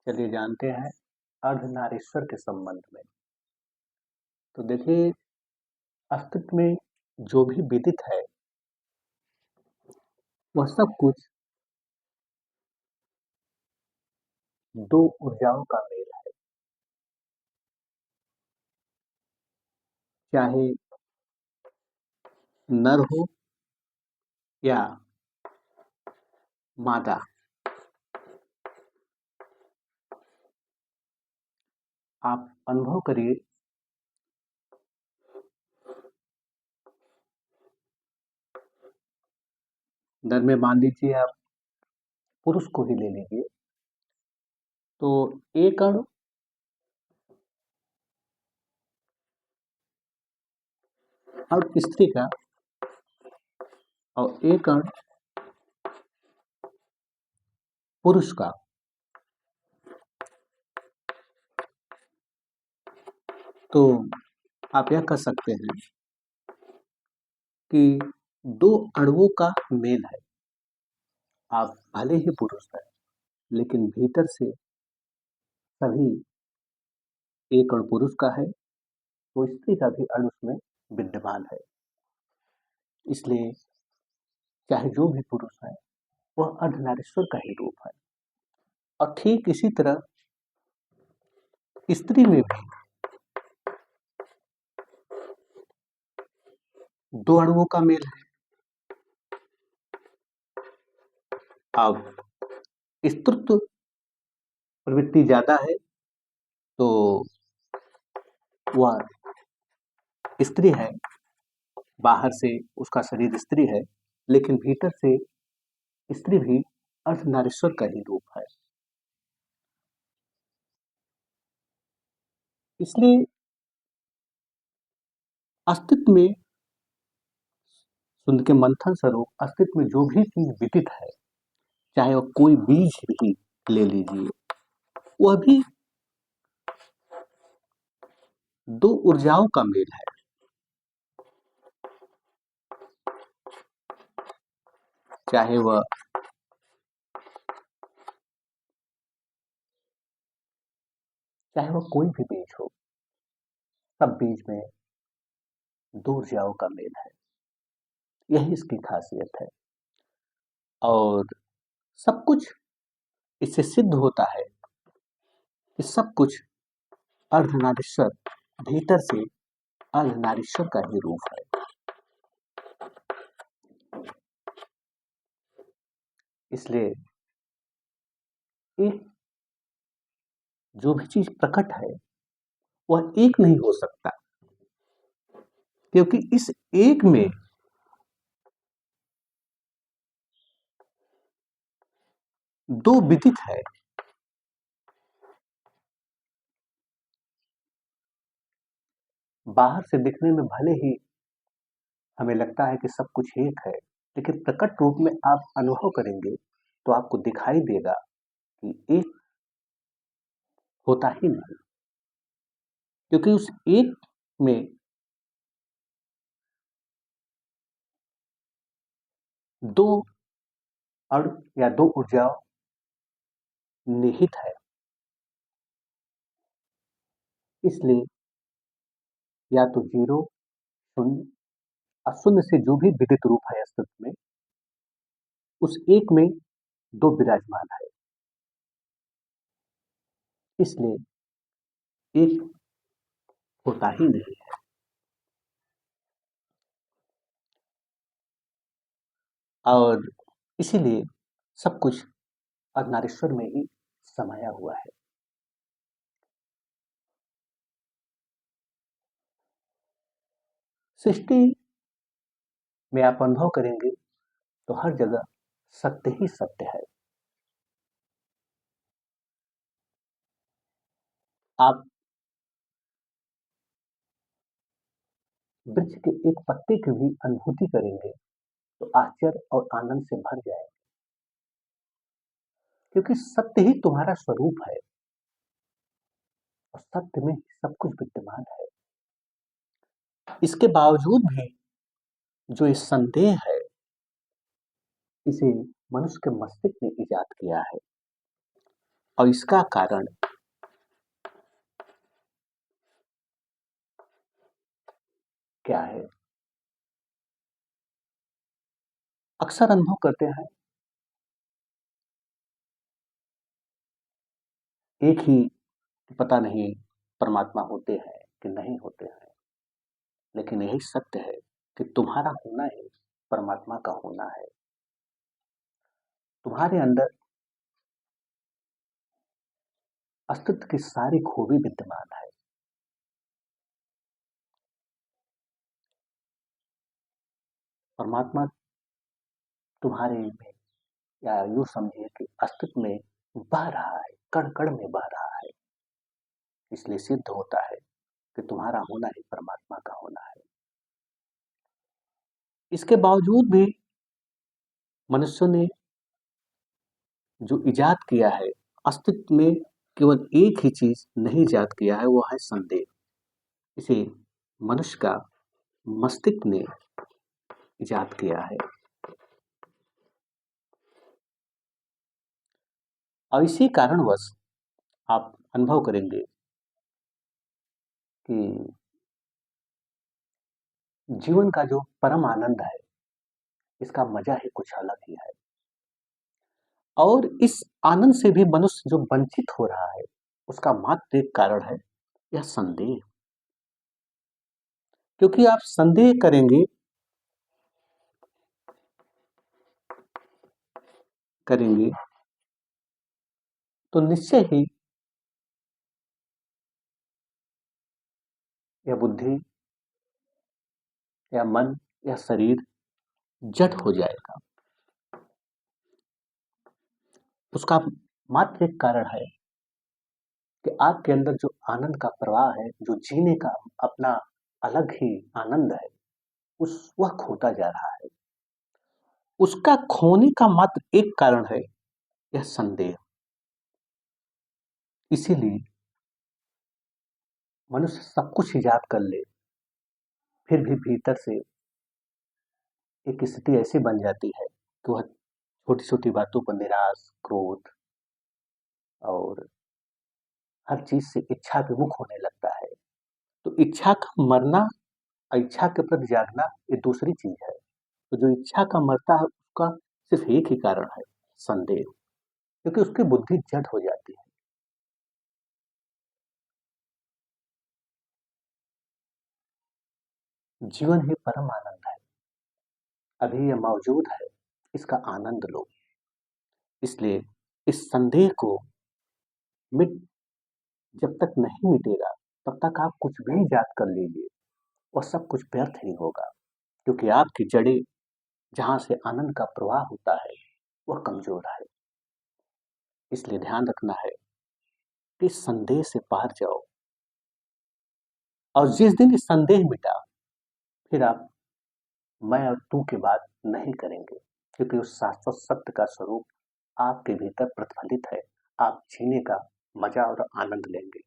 चलिए जानते हैं अर्धनारीश्वर के संबंध में। तो देखिए, अस्तित्व में जो भी विदित है वह सब कुछ दो ऊर्जाओं का मेल है। चाहे नर हो या मादा, आप अनुभव करिए नर में मान लीजिए आप पुरुष को ही ले लीजिए, तो एक अणु और स्त्री का और एक अणु पुरुष का, तो आप यह कह सकते हैं कि दो अणुओं का मेल है। आप भले ही पुरुष हैं लेकिन भीतर से सभी एक अणु पुरुष का है, तो स्त्री का भी अणु उसमें विद्यमान है। इसलिए चाहे जो भी पुरुष है वह अर्धनारीश्वर का ही रूप है। और ठीक इसी तरह स्त्री में भी दो अणुओं का मेल है। अब स्त्रीत्व प्रवृत्ति ज्यादा है तो वह स्त्री है, बाहर से उसका शरीर स्त्री है लेकिन भीतर से स्त्री भी अर्धनारीश्वर का ही रूप है। इसलिए अस्तित्व में सुन के मंथन स्वरूप अस्तित्व में जो भी चीज विदित है, चाहे वह कोई बीज भी ले लीजिए, वह भी दो ऊर्जाओं का मेल है। चाहे वह कोई भी बीज हो, सब बीज में दो ऊर्जाओं का मेल है। यही इसकी खासियत है और सब कुछ इससे सिद्ध होता है कि सब कुछ अर्धनारीश्वर, भीतर से अर्धनारीश्वर का ही रूप है। इसलिए एक जो भी चीज प्रकट है वह एक नहीं हो सकता, क्योंकि इस एक में दो विदित है। बाहर से दिखने में भले ही हमें लगता है कि सब कुछ एक है, लेकिन प्रकट रूप में आप अनुभव करेंगे तो आपको दिखाई देगा कि एक होता ही नहीं, क्योंकि उस एक में दो अणु या दो ऊर्जा निहित है। इसलिए या तो जीरो, शून्य और शून्य से जो भी विदित रूप है अस्तित्व में, उस एक में दो विराजमान है। इसलिए एक होता ही नहीं है। और इसीलिए सब कुछ अर्धनारीश्वर में ही समाया हुआ है। सृष्टि में आप अनुभव करेंगे तो हर जगह सत्य ही सत्य है। आप वृक्ष के एक पत्ते की भी अनुभूति करेंगे तो आश्चर्य और आनंद से भर जाएंगे, क्योंकि सत्य ही तुम्हारा स्वरूप है और सत्य में सब कुछ विद्यमान है। इसके बावजूद भी जो ये संदेह है, इसे मनुष्य के मस्तिष्क ने इजाद किया है। और इसका कारण क्या है? अक्सर अनुभव करते हैं एक ही, पता नहीं परमात्मा होते हैं कि नहीं होते हैं, लेकिन यही सत्य है कि तुम्हारा होना ही परमात्मा का होना है। तुम्हारे अंदर अस्तित्व की सारी खूबी विद्यमान है। परमात्मा तुम्हारे में, या यूं समझिए कि अस्तित्व में बह रहा है, कण कण में बह रहा है। इसलिए सिद्ध होता है कि तुम्हारा होना ही परमात्मा का होना है। इसके बावजूद भी मनुष्यों ने जो इजाद किया है, अस्तित्व में केवल एक ही चीज नहीं इजाद किया है, वो है संदेह। इसे मनुष्य का मस्तिष्क ने इजाद किया है। और इसी कारणवश आप अनुभव करेंगे कि जीवन का जो परम आनंद है, इसका मजा ही कुछ अलग ही है। और इस आनंद से भी मनुष्य जो वंचित हो रहा है, उसका मात्र एक कारण है, यह संदेह। क्योंकि आप संदेह करेंगे तो निश्चय ही यह बुद्धि या मन या शरीर जड़ हो जाएगा। उसका मात्र एक कारण है कि आपके अंदर जो आनंद का प्रवाह है, जो जीने का अपना अलग ही आनंद है, वह खोता जा रहा है। उसका खोने का मात्र एक कारण है, यह संदेह। इसीलिए मनुष्य सब कुछ इजाद कर ले, फिर भी भीतर से एक स्थिति ऐसी बन जाती है कि वह छोटी छोटी बातों पर निराश, क्रोध और हर चीज से इच्छा विमुख होने लगता है। तो इच्छा का मरना और इच्छा के प्रति जागना, ये दूसरी चीज है। तो जो इच्छा का मरता है, उसका सिर्फ एक ही कारण है, संदेह। क्योंकि उसकी बुद्धि जड़ हो जाती है। जीवन ही परम आनंद है, अभी यह मौजूद है, इसका आनंद लो। इसलिए इस संदेह को मिट जब तक नहीं मिटेगा, तब तक आप कुछ भी याद कर लीजिए, वह सब कुछ व्यर्थ ही होगा। क्योंकि आपकी जड़ें, जहां से आनंद का प्रवाह होता है, वह कमजोर है। इसलिए ध्यान रखना है कि संदेह से पार जाओ। और जिस दिन ये संदेह मिटा, फिर आप मैं और तू की बात नहीं करेंगे। क्योंकि उस शाश्वत सत्य का स्वरूप आपके भीतर प्रतिफलित है। आप जीने का मजा और आनंद लेंगे।